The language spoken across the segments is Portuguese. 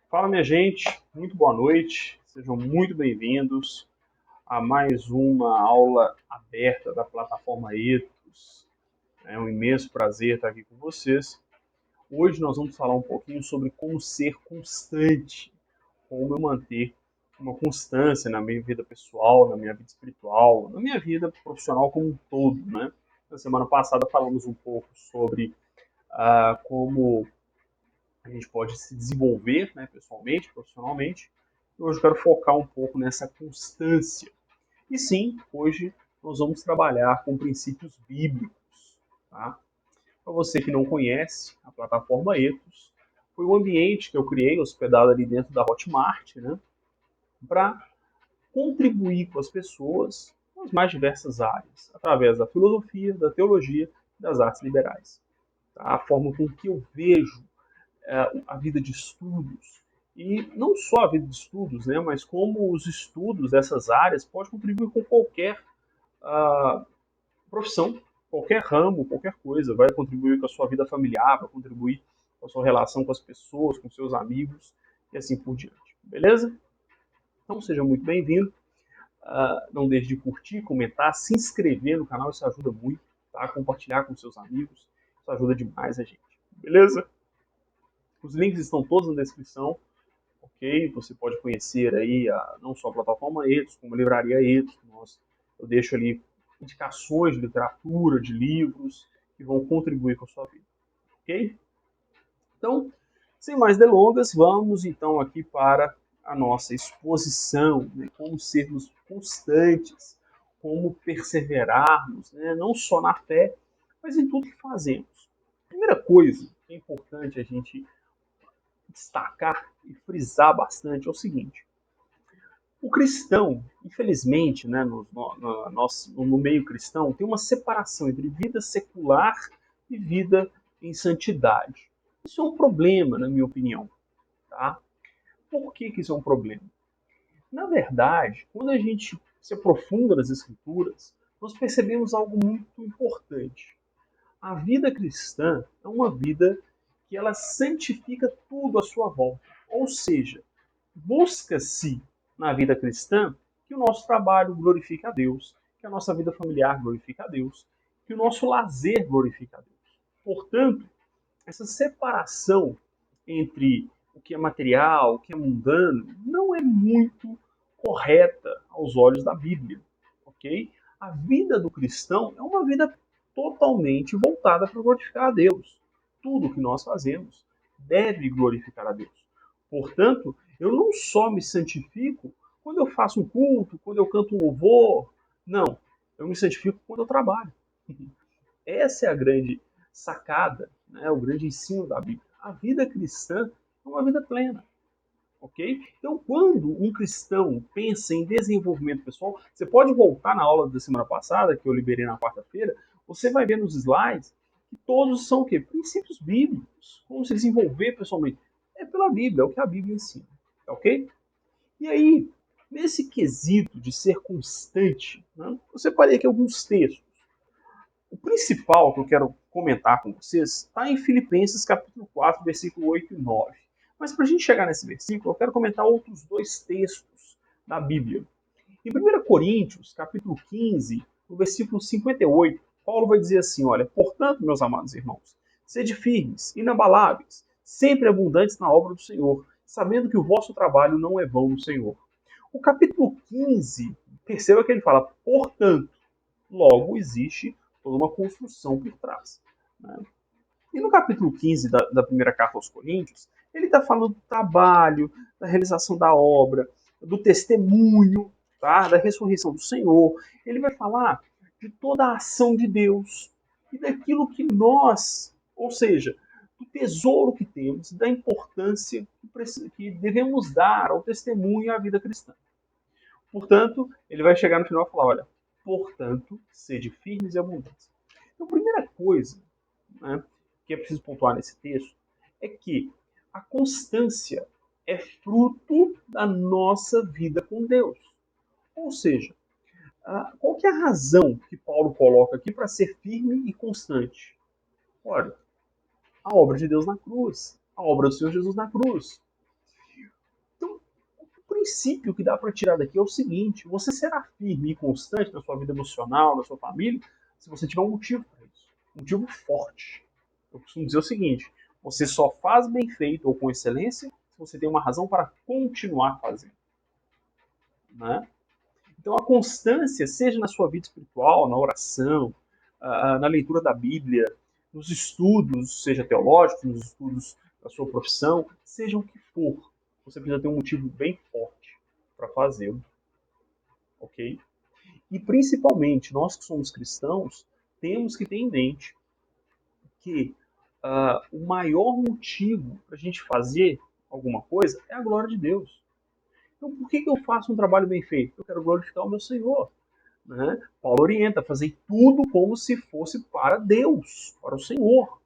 Fala, minha gente, muito boa noite, sejam muito bem-vindos a mais uma aula aberta da plataforma Ethos. É um imenso prazer estar aqui com vocês. Hoje nós vamos falar um pouquinho sobre como ser constante, como eu manter uma constância na minha vida pessoal, na minha vida espiritual, na minha vida profissional como um todo, né? Na semana passada falamos um pouco sobre como a gente pode se desenvolver, né, pessoalmente, profissionalmente. E hoje eu quero focar um pouco nessa constância. E sim, hoje nós vamos trabalhar com princípios bíblicos. Tá? Para você que não conhece, a plataforma Ethos foi um ambiente que eu criei, hospedado ali dentro da Hotmart, né, para contribuir com as pessoas nas mais diversas áreas, através da filosofia, da teologia e das artes liberais. Tá? A forma com que eu vejo a vida de estudos, e não só a vida de estudos, né, mas como os estudos dessas áreas podem contribuir com qualquer profissão, qualquer ramo, qualquer coisa, vai contribuir com a sua vida familiar, vai contribuir com a sua relação com as pessoas, com seus amigos e assim por diante. Beleza? Então seja muito bem-vindo. Não deixe de curtir, comentar, se inscrever no canal, isso ajuda muito, tá? Compartilhar com seus amigos, isso ajuda demais a gente. Beleza? Os links estão todos na descrição. Ok? Você pode conhecer aí não só a plataforma Ethos, como a livraria Ethos. Eu deixo ali indicações de literatura, de livros que vão contribuir com a sua vida. Ok? Então, sem mais delongas, vamos então aqui para a nossa exposição, né? Como sermos constantes, como perseverarmos, né? Não só na fé, mas em tudo que fazemos. A primeira coisa que é importante a gente destacar e frisar bastante é o seguinte: o cristão, infelizmente, né, no meio cristão, tem uma separação entre vida secular e vida em santidade. Isso é um problema, na minha opinião. Tá? Por que isso é um problema? Na verdade, quando a gente se aprofunda nas Escrituras, nós percebemos algo muito importante. A vida cristã é uma vida que ela santifica tudo à sua volta. Ou seja, busca-se na vida cristã que o nosso trabalho glorifique a Deus, que a nossa vida familiar glorifique a Deus, que o nosso lazer glorifique a Deus. Portanto, essa separação entre o que é material, o que é mundano, não é muito correta aos olhos da Bíblia, ok? A vida do cristão é uma vida totalmente voltada para glorificar a Deus. Tudo que nós fazemos deve glorificar a Deus. Portanto, eu não só me santifico quando eu faço um culto, quando eu canto um louvor. Não, eu me santifico quando eu trabalho. Essa é a grande sacada, né, o grande ensino da Bíblia. A vida cristã é uma vida plena. Ok? Então, quando um cristão pensa em desenvolvimento pessoal, você pode voltar na aula da semana passada, que eu liberei na quarta-feira, você vai ver nos slides que todos são o quê? Princípios bíblicos. Como se desenvolver pessoalmente. É pela Bíblia, é o que a Bíblia ensina. Ok? E aí, nesse quesito de ser constante, né, eu separei aqui alguns textos. O principal que eu quero comentar com vocês está em Filipenses capítulo 4, versículo 8 e 9. Mas para a gente chegar nesse versículo, eu quero comentar outros dois textos da Bíblia. Em 1 Coríntios, capítulo 15, no versículo 58, Paulo vai dizer assim, olha, portanto, meus amados irmãos, sede firmes, inabaláveis, sempre abundantes na obra do Senhor, sabendo que o vosso trabalho não é vão no Senhor. O capítulo 15, perceba que ele fala, portanto, logo existe toda uma construção por trás. Né? E no capítulo 15 da primeira carta aos Coríntios, ele está falando do trabalho, da realização da obra, do testemunho, tá? Da ressurreição do Senhor. Ele vai falar de toda a ação de Deus e daquilo que nós, ou seja, do tesouro que temos, da importância que devemos dar ao testemunho e à vida cristã. Portanto, ele vai chegar no final e falar, olha, portanto, sede firmes e abundantes. Então, a primeira coisa, né, que é preciso pontuar nesse texto é que a constância é fruto da nossa vida com Deus. Ou seja, qual que é a razão que Paulo coloca aqui para ser firme e constante? Olha, a obra de Deus na cruz, a obra do Senhor Jesus na cruz. princípio que dá para tirar daqui é o seguinte: você será firme e constante na sua vida emocional, na sua família, se você tiver um motivo para isso. Um motivo forte. Eu costumo dizer o seguinte: você só faz bem feito ou com excelência se você tem uma razão para continuar fazendo. Né? Então, a constância, seja na sua vida espiritual, na oração, na leitura da Bíblia, nos estudos, seja teológicos, nos estudos da sua profissão, seja o que for, você precisa ter um motivo bem forte para fazê-lo. Ok? E, principalmente, nós que somos cristãos, temos que ter em mente que o maior motivo para a gente fazer alguma coisa é a glória de Deus. Então, por que eu faço um trabalho bem feito? Eu quero glorificar o meu Senhor. Né? Paulo orienta a fazer tudo como se fosse para Deus, para o Senhor.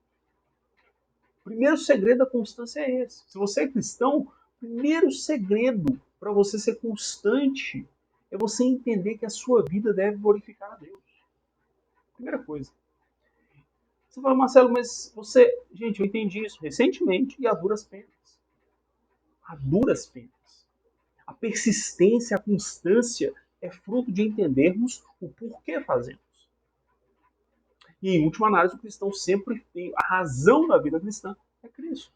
O primeiro segredo da constância é esse. Se você é cristão, o primeiro segredo para você ser constante é você entender que a sua vida deve glorificar a Deus. Primeira coisa. Você fala, Marcelo, mas você... Gente, eu entendi isso recentemente e a duras penas. A duras penas. A persistência, a constância é fruto de entendermos o porquê fazemos. E, em última análise, o cristão sempre tem a razão da vida cristã é Cristo.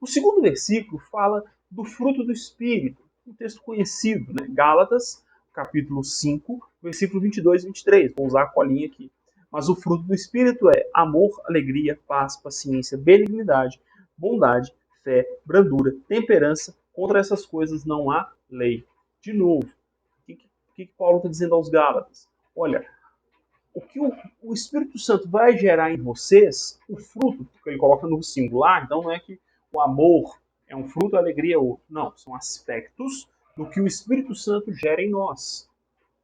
O segundo versículo fala do fruto do Espírito, um texto conhecido, né? Gálatas, capítulo 5, versículo 22 e 23. Vou usar a colinha aqui. Mas o fruto do Espírito é amor, alegria, paz, paciência, benignidade, bondade, fé, brandura, temperança. Contra essas coisas não há lei. De novo, o que Paulo está dizendo aos Gálatas? Olha, o que o Espírito Santo vai gerar em vocês, o fruto, porque ele coloca no singular, então não é que o amor é um fruto, a alegria é outro. Não, são aspectos do que o Espírito Santo gera em nós.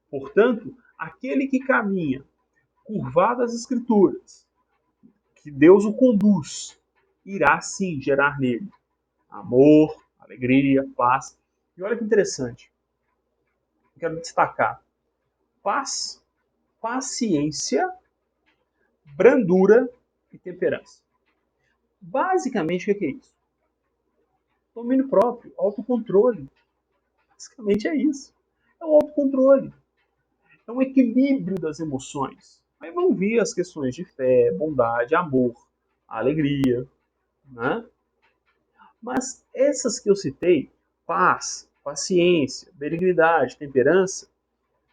Portanto, aquele que caminha curvado às Escrituras, que Deus o conduz, irá sim gerar nele amor, alegria, paz. E olha que interessante, eu quero destacar: paz, paciência, brandura e temperança. Basicamente, o que é isso? Domínio próprio, autocontrole. Basicamente é isso. É o autocontrole. É um equilíbrio das emoções. Aí vão vir as questões de fé, bondade, amor, alegria, né? Mas essas que eu citei, paz, paciência, benignidade, temperança,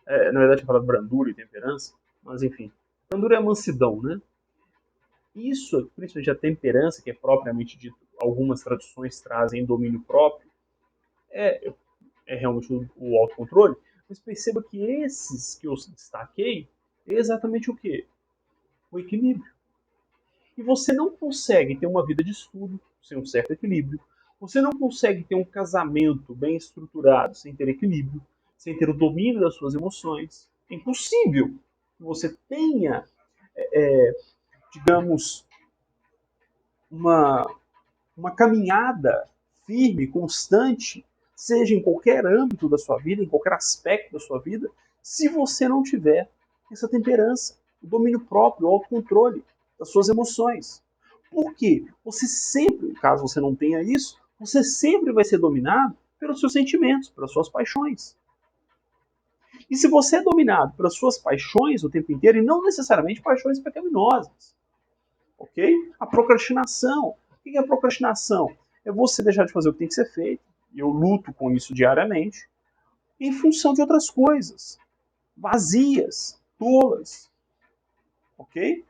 na verdade eu falo brandura e temperança, mas enfim, brandura é a mansidão, né? Isso, principalmente a temperança, que é propriamente dito, algumas traduções trazem domínio próprio, é realmente o autocontrole, mas perceba que esses que eu destaquei é exatamente o quê? O equilíbrio. E você não consegue ter uma vida de estudo sem um certo equilíbrio. Você não consegue ter um casamento bem estruturado sem ter equilíbrio, sem ter o domínio das suas emoções. É impossível que você tenha, digamos, uma caminhada firme, constante, seja em qualquer âmbito da sua vida, em qualquer aspecto da sua vida, se você não tiver essa temperança, o domínio próprio, o autocontrole das suas emoções. Por quê? Você sempre, caso você não tenha isso, você sempre vai ser dominado pelos seus sentimentos, pelas suas paixões. E se você é dominado pelas suas paixões o tempo inteiro, e não necessariamente paixões pecaminosas, ok? A procrastinação. O que é a procrastinação? É você deixar de fazer o que tem que ser feito, e eu luto com isso diariamente, em função de outras coisas, vazias, tolas, ok?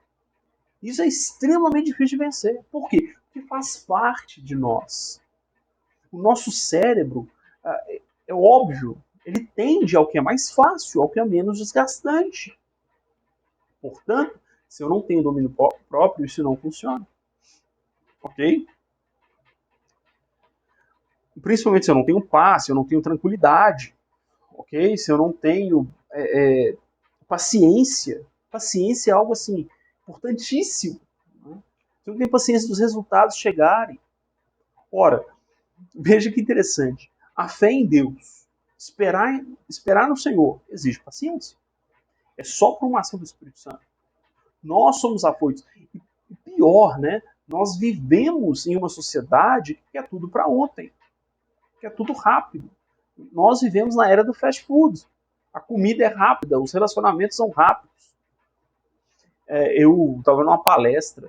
Isso é extremamente difícil de vencer. Por quê? Porque faz parte de nós. O nosso cérebro, é óbvio, ele tende ao que é mais fácil, ao que é menos desgastante. Portanto, se eu não tenho domínio próprio, isso não funciona. Ok? Principalmente se eu não tenho paz, se eu não tenho tranquilidade, ok? Se eu não tenho paciência. Paciência é algo assim importantíssimo. Né? Se eu não tenho paciência dos resultados chegarem. Ora, veja que interessante. A fé em Deus, esperar no Senhor, exige paciência. É só por uma ação do Espírito Santo. Nós somos afoitos. E pior, né? Nós vivemos em uma sociedade que é tudo para ontem. Que é tudo rápido. Nós vivemos na era do fast food. A comida é rápida, os relacionamentos são rápidos. Eu estava numa palestra,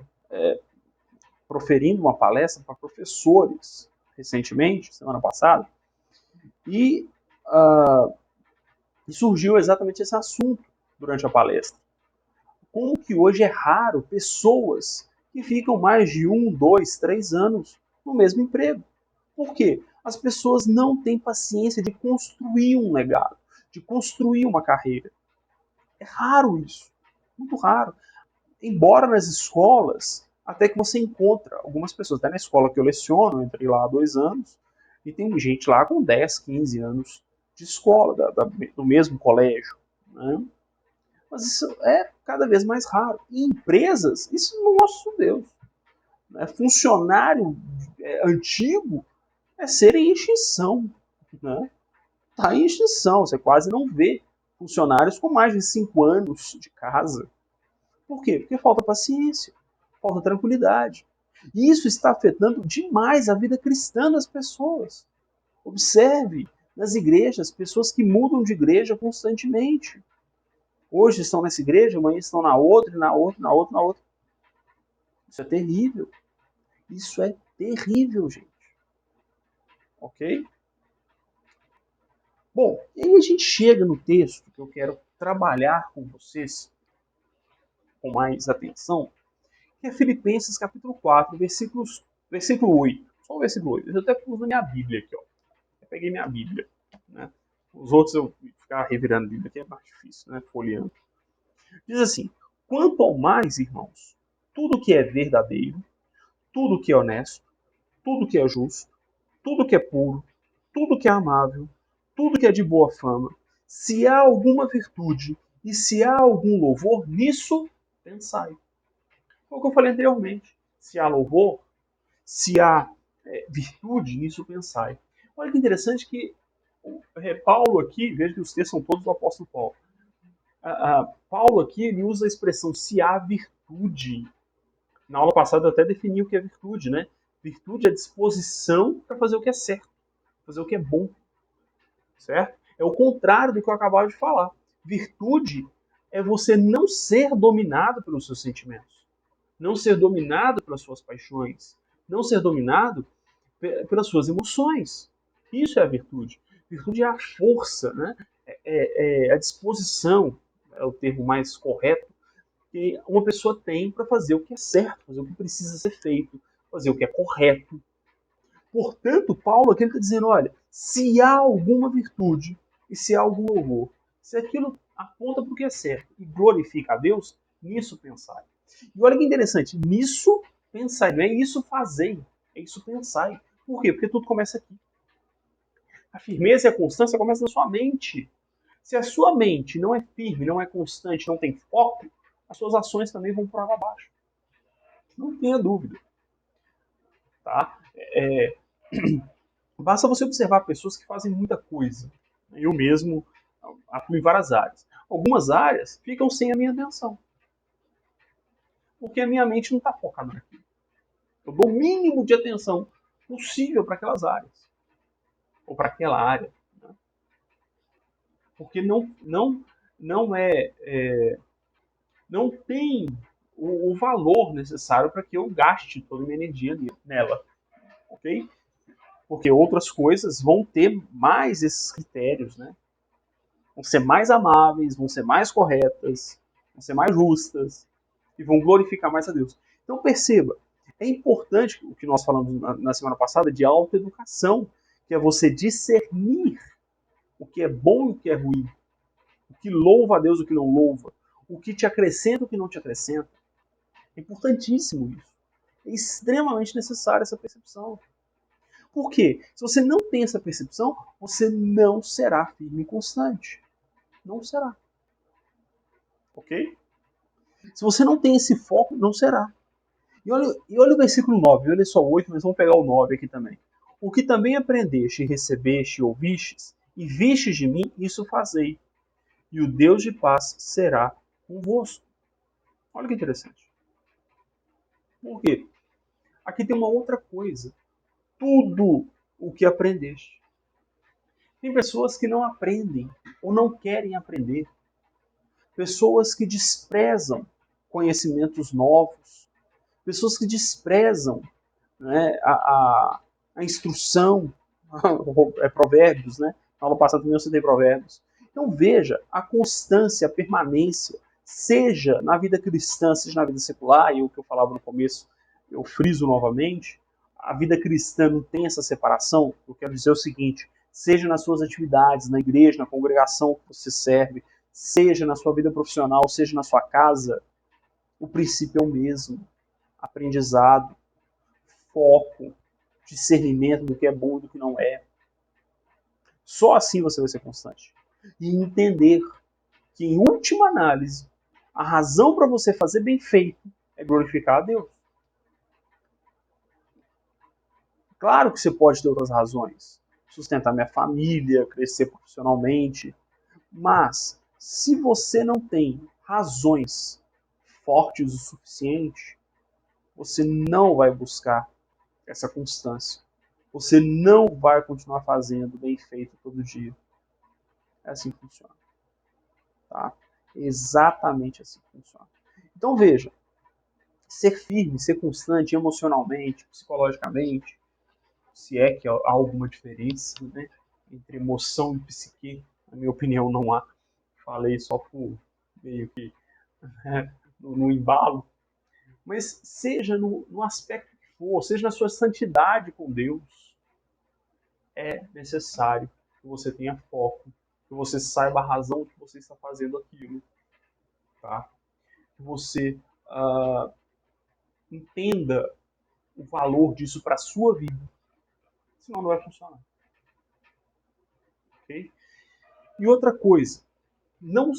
proferindo uma palestra para professores recentemente, semana passada, e surgiu exatamente esse assunto durante a palestra. Como que hoje é raro pessoas que ficam mais de 1, 2, 3 anos no mesmo emprego. Por quê? As pessoas não têm paciência de construir um legado, de construir uma carreira. É raro isso, muito raro. Embora nas escolas, até que você encontra algumas pessoas, até na escola que eu leciono, eu entrei lá há 2 anos, e tem gente lá com 10, 15 anos de escola, do mesmo colégio. Né? Mas isso é cada vez mais raro. Em empresas, isso, nosso Deus. Né? Funcionário antigo é ser em extinção. Né? Tá em extinção, você quase não vê funcionários com mais de 5 anos de casa. Por quê? Porque falta paciência, falta tranquilidade. E isso está afetando demais a vida cristã das pessoas. Observe nas igrejas pessoas que mudam de igreja constantemente. Hoje estão nessa igreja, amanhã estão na outra, na outra, na outra, na outra. Isso é terrível. Isso é terrível, gente. Ok? Bom, e aí a gente chega no texto que eu quero trabalhar com vocês com mais atenção, que é Filipenses capítulo 4, versículo 8. Só o versículo 8. Eu até pus na minha Bíblia aqui, ó. Eu peguei minha Bíblia. Né? Os outros eu ficar revirando a Bíblia aqui é mais difícil, né? Folheando. Diz assim: quanto ao mais, irmãos, tudo que é verdadeiro, tudo que é honesto, tudo que é justo, tudo que é puro, tudo que é amável, tudo que é de boa fama, se há alguma virtude e se há algum louvor, nisso pensai. Foi o que eu falei anteriormente. Se há louvor, se há virtude, nisso pensai. Olha que interessante que Paulo aqui, veja que os textos são todos do apóstolo Paulo. Paulo aqui ele usa a expressão se há virtude. Na aula passada eu até defini o que é virtude, né? Virtude é disposição para fazer o que é certo, fazer o que é bom, certo? É o contrário do que eu acabava de falar. Virtude é você não ser dominado pelos seus sentimentos, não ser dominado pelas suas paixões, não ser dominado pelas suas emoções. Isso é a virtude. Virtude é a força, né? É a disposição, é o termo mais correto, que uma pessoa tem para fazer o que é certo, fazer o que precisa ser feito, fazer o que é correto. Portanto, Paulo aqui está dizendo, olha, se há alguma virtude e se há algum louvor, se aquilo aponta para o que é certo e glorifica a Deus, nisso pensai. E olha que interessante, nisso pensai, não é isso fazei, é isso pensai. Por quê? Porque tudo começa aqui. A firmeza e a constância começam na sua mente. Se a sua mente não é firme, não é constante, não tem foco, as suas ações também vão por água abaixo. Não tenha dúvida. Tá? Basta você observar pessoas que fazem muita coisa. Eu mesmo atuo em várias áreas. Algumas áreas ficam sem a minha atenção. Porque a minha mente não está focada naquilo. Eu dou o mínimo de atenção possível para aquelas áreas. Ou para aquela área. Né? Porque não tem o valor necessário para que eu gaste toda a minha energia nela. Ok? Porque outras coisas vão ter mais esses critérios, né? Vão ser mais amáveis, vão ser mais corretas, vão ser mais justas e vão glorificar mais a Deus. Então perceba, é importante o que nós falamos na semana passada de autoeducação, que é você discernir o que é bom e o que é ruim, o que louva a Deus e o que não louva, o que te acrescenta e o que não te acrescenta. É importantíssimo isso. É extremamente necessária essa percepção. Por quê? Se você não tem essa percepção, você não será firme e constante. Não será. Ok? Se você não tem esse foco, não será. E olha o versículo 9, olha só o 8, mas vamos pegar o 9 aqui também. O que também aprendeste, recebeste e ouvistes, e vistes de mim, isso fazei. E o Deus de paz será convosco. Olha que interessante. Por quê? Aqui tem uma outra coisa. Tudo o que aprendeste. Tem pessoas que não aprendem ou não querem aprender. Pessoas que desprezam conhecimentos novos. Pessoas que desprezam, né, a instrução. É Provérbios, né? Na aula passada também eu citei Provérbios. Então veja, a constância, a permanência, seja na vida cristã, seja na vida secular, e o que eu falava no começo, eu friso novamente, a vida cristã não tem essa separação. Eu quero dizer o seguinte, seja nas suas atividades, na igreja, na congregação que você serve, seja na sua vida profissional, seja na sua casa, o princípio é o mesmo. Aprendizado, foco, discernimento do que é bom e do que não é. Só assim você vai ser constante. E entender que, em última análise, a razão para você fazer bem feito é glorificar a Deus. Claro que você pode ter outras razões. Sustentar minha família, crescer profissionalmente. Mas, se você não tem razões fortes o suficiente, você não vai buscar essa constância. Você não vai continuar fazendo bem feito todo dia. É assim que funciona. Tá? Exatamente assim que funciona. Então veja, ser firme, ser constante emocionalmente, psicologicamente, se é que há alguma diferença, né, entre emoção e psique, na minha opinião não há. Falei só por meio que, né, no embalo, mas seja no aspecto que for, seja na sua santidade com Deus, é necessário que você tenha foco, que você saiba a razão que você está fazendo aquilo, tá? Que você entenda o valor disso para a sua vida, senão não vai funcionar. Okay? E outra coisa, não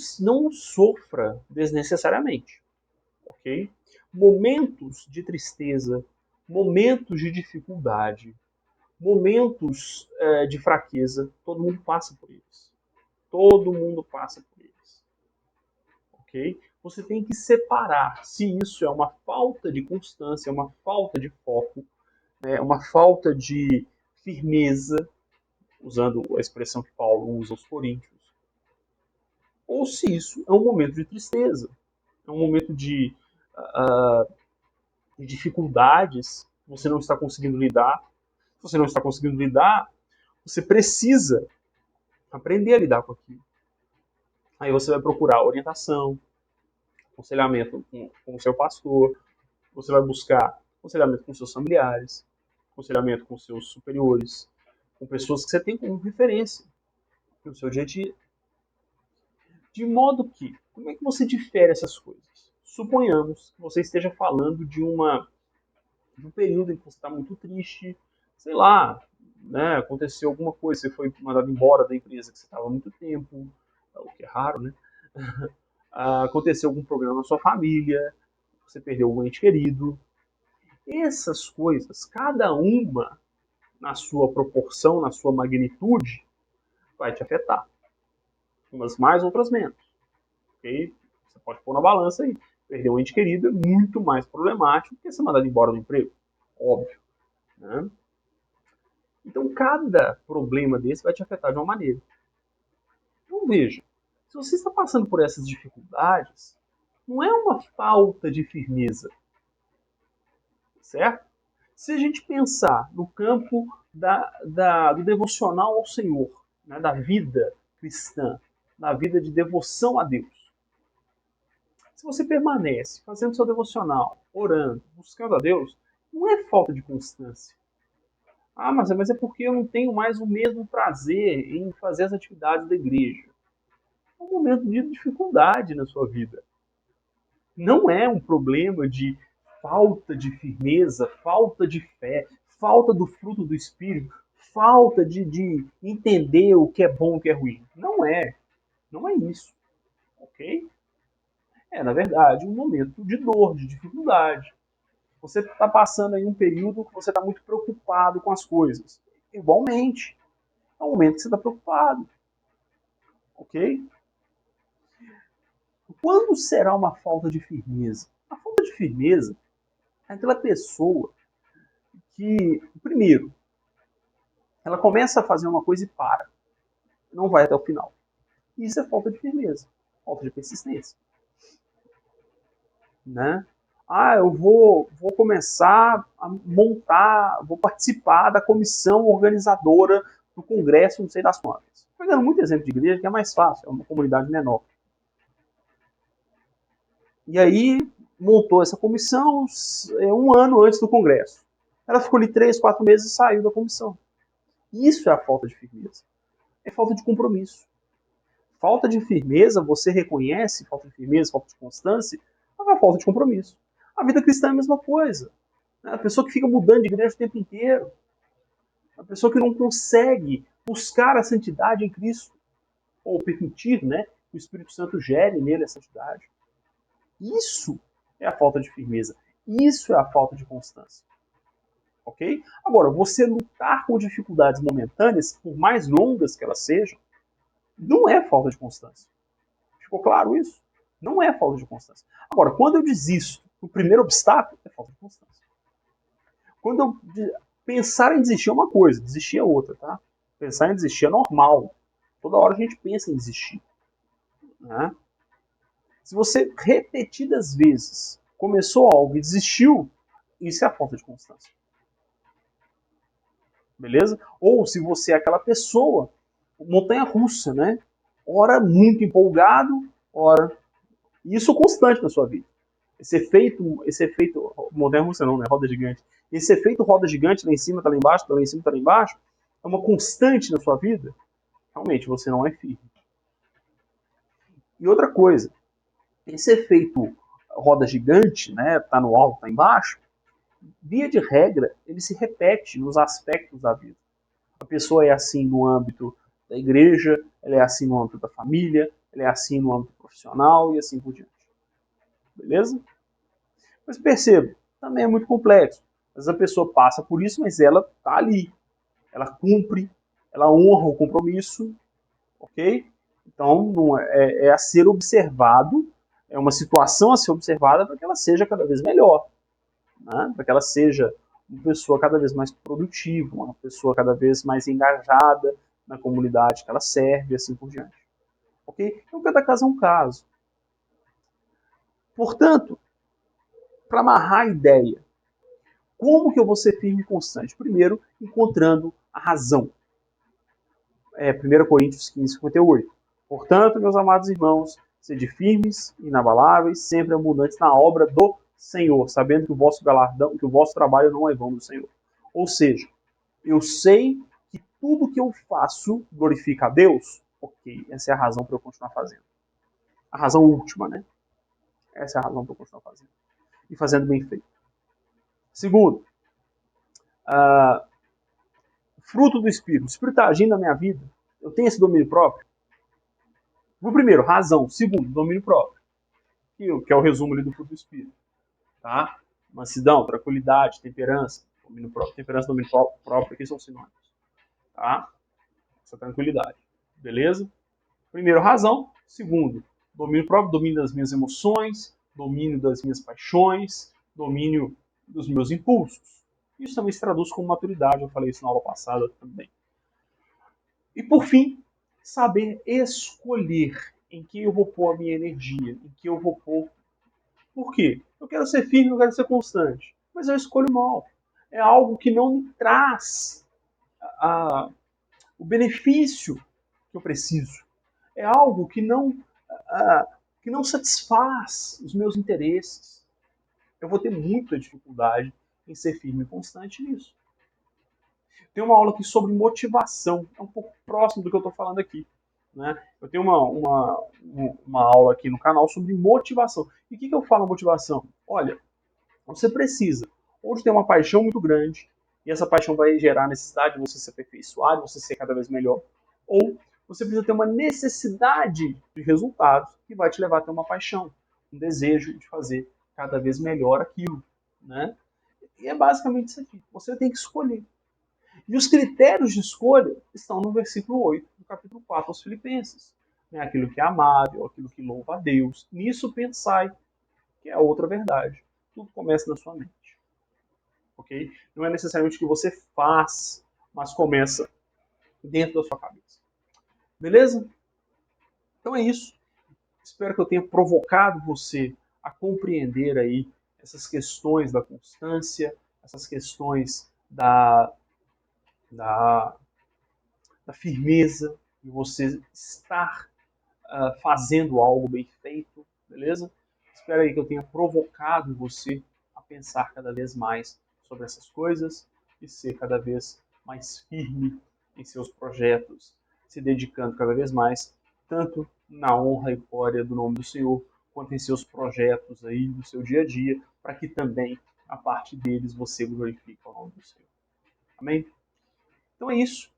sofra desnecessariamente. Okay? Momentos de tristeza, momentos de dificuldade, momentos de fraqueza, todo mundo passa por eles. Todo mundo passa por eles. Ok? Você tem que separar se isso é uma falta de constância, uma falta de foco, uma falta de firmeza, usando a expressão que Paulo usa aos Coríntios, ou se isso é um momento de tristeza, é um momento de dificuldades que você não está conseguindo lidar. Se você não está conseguindo lidar, você precisa aprender a lidar com aquilo. Aí você vai procurar orientação, aconselhamento com o seu pastor, você vai buscar aconselhamento com seus familiares, aconselhamento com seus superiores, com pessoas que você tem como referência no seu dia a dia. De modo que, como é que você difere essas coisas? Suponhamos que você esteja falando de um período em que você está muito triste, sei lá, né, aconteceu alguma coisa, você foi mandado embora da empresa que você estava há muito tempo, o que é raro, né? Aconteceu algum problema na sua família, você perdeu um ente querido. Essas coisas, cada uma na sua proporção, na sua magnitude, vai te afetar. Umas mais, outras menos. Okay? Você pode pôr na balança aí. Perder um ente querido é muito mais problemático do que ser mandado embora do emprego. Óbvio. Né? Então, cada problema desse vai te afetar de uma maneira. Então, veja, se você está passando por essas dificuldades, não é uma falta de firmeza, certo? Se a gente pensar no campo do devocional ao Senhor, né, da vida cristã, da vida de devoção a Deus, se você permanece fazendo seu devocional, orando, buscando a Deus, não é falta de constância. Mas é porque eu não tenho mais o mesmo prazer em fazer as atividades da igreja. É um momento de dificuldade na sua vida. Não é um problema de falta de firmeza, falta de fé, falta do fruto do Espírito, falta de entender o que é bom e o que é ruim. Não é. Não é isso. Ok? É, na verdade, um momento de dor, de dificuldade. Você está passando aí um período que você está muito preocupado com as coisas. Igualmente, é um momento que você está preocupado. Ok? Quando será uma falta de firmeza? A falta de firmeza é aquela pessoa que, primeiro, ela começa a fazer uma coisa e para. não vai até o final. Isso é falta de firmeza, falta de persistência. Né? Eu vou começar a montar, vou participar da comissão organizadora do congresso, não sei das quantas. Pegando muito exemplo de igreja, que é mais fácil, é uma comunidade menor. E aí, montou essa comissão um ano antes do congresso. Ela ficou ali 3, 4 meses e saiu da comissão. Isso é a falta de firmeza. É falta de compromisso. Falta de firmeza, você reconhece, falta de firmeza, falta de constância, mas é a falta de compromisso. A vida cristã é a mesma coisa. A pessoa que fica mudando de igreja o tempo inteiro. A pessoa que não consegue buscar a santidade em Cristo. Ou permitir, né, que o Espírito Santo gere nele a santidade. Isso é a falta de firmeza. Isso é a falta de constância. Ok? Agora, você lutar com dificuldades momentâneas, por mais longas que elas sejam, não é falta de constância. Ficou claro isso? Não é falta de constância. Agora, quando eu desisto do primeiro obstáculo, é falta de constância. Quando eu pensar em desistir é uma coisa, desistir é outra, tá? Pensar em desistir é normal. Toda hora a gente pensa em desistir. Né? Se você repetidas vezes começou algo e desistiu, isso é a falta de constância. Beleza? Ou se você é aquela pessoa, montanha-russa, né? Ora muito empolgado, ora... Isso constante na sua vida. Esse efeito montanha-russa não, né? Roda gigante. Esse efeito roda gigante, lá em cima, tá lá embaixo, tá lá em cima, tá lá embaixo, é uma constante na sua vida, realmente você não é firme. E outra coisa, esse efeito roda gigante, né? Tá no alto, tá embaixo, via de regra, ele se repete nos aspectos da vida. A pessoa é assim no âmbito da igreja, ela é assim no âmbito da família, ela é assim no âmbito profissional e assim por diante. Beleza? Mas perceba, também é muito complexo. Às vezes a pessoa passa por isso, mas ela está ali. Ela cumpre, ela honra o compromisso, ok? Então, não é a ser observado, é uma situação a ser observada para que ela seja cada vez melhor. Né? Para que ela seja uma pessoa cada vez mais produtiva, uma pessoa cada vez mais engajada na comunidade que ela serve e assim por diante. Ok? Então, cada caso é um caso. Portanto, para amarrar a ideia, como que eu vou ser firme e constante? Primeiro, encontrando a razão. 1 Coríntios 15, 58. Portanto, meus amados irmãos, sede firmes, inabaláveis, sempre abundantes na obra do Senhor, sabendo que o vosso galardão, que o vosso trabalho não é vão do Senhor. Ou seja, eu sei que tudo que eu faço glorifica a Deus. Ok, essa é a razão para eu continuar fazendo. A razão última, né? Essa é a razão para eu continuar fazendo. E fazendo bem feito. Segundo, fruto do Espírito. O Espírito está agindo na minha vida. Eu tenho esse domínio próprio. O primeiro, razão. Segundo, domínio próprio. Que é o resumo ali do fruto do Espírito. Tá? Mansidão, tranquilidade, temperança. Domínio próprio. Temperança e domínio próprio aqui são sinônimos. Tá? Essa tranquilidade. Beleza? Primeiro, razão. Segundo, domínio próprio, domínio das minhas emoções, domínio das minhas paixões, domínio dos meus impulsos. Isso também se traduz como maturidade, eu falei isso na aula passada também. E por fim, saber escolher em que eu vou pôr a minha energia, em que eu vou pôr... Por quê? Eu quero ser firme, eu quero ser constante, mas eu escolho mal. É algo que não me traz o benefício que eu preciso. É algo que não satisfaz os meus interesses. Eu vou ter muita dificuldade em ser firme e constante nisso. Tem uma aula aqui sobre motivação, é um pouco próximo do que eu estou falando aqui. Né? Eu tenho uma aula aqui no canal sobre motivação. E o que eu falo motivação? Olha, você precisa ou de ter uma paixão muito grande, e essa paixão vai gerar a necessidade de você se aperfeiçoar, de você ser cada vez melhor, ou você precisa ter uma necessidade de resultados que vai te levar a ter uma paixão, um desejo de fazer cada vez melhor aquilo. Né? E é basicamente isso aqui. Você tem que escolher. E os critérios de escolha estão no versículo 8 do capítulo 4 aos Filipenses. Aquilo que é amável, aquilo que louva a Deus. Nisso pensai, que é a outra verdade. Tudo começa na sua mente. Okay? Não é necessariamente o que você faz, mas começa dentro da sua cabeça. Beleza? Então é isso. Espero que eu tenha provocado você a compreender aí essas questões da constância, essas questões da, da firmeza, de você estar fazendo algo bem feito, beleza? Espero aí que eu tenha provocado você a pensar cada vez mais sobre essas coisas e ser cada vez mais firme em seus projetos, se dedicando cada vez mais, tanto na honra e glória do nome do Senhor, quanto em seus projetos aí do seu dia a dia, para que também a parte deles você glorifique o nome do Senhor. Amém? Então é isso.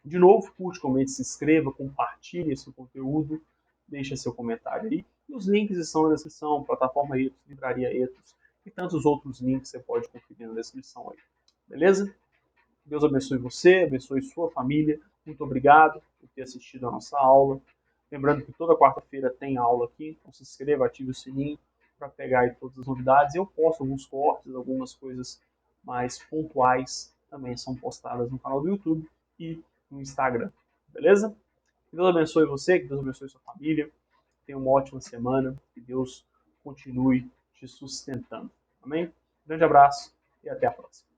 De novo, curte, comente, se inscreva, compartilhe esse conteúdo, deixe seu comentário aí. E os links estão na descrição, plataforma Etos, livraria Etos e tantos outros links você pode conferir na descrição aí. Beleza? Deus abençoe você, abençoe sua família. Muito obrigado por ter assistido a nossa aula. Lembrando que toda quarta-feira tem aula aqui, então se inscreva, ative o sininho para pegar aí todas as novidades. Eu posto alguns cortes, algumas coisas mais pontuais também são postadas no canal do YouTube e no Instagram. Beleza? Que Deus abençoe você, que Deus abençoe sua família. Tenha uma ótima semana. Que Deus continue te sustentando. Amém? Grande abraço e até a próxima.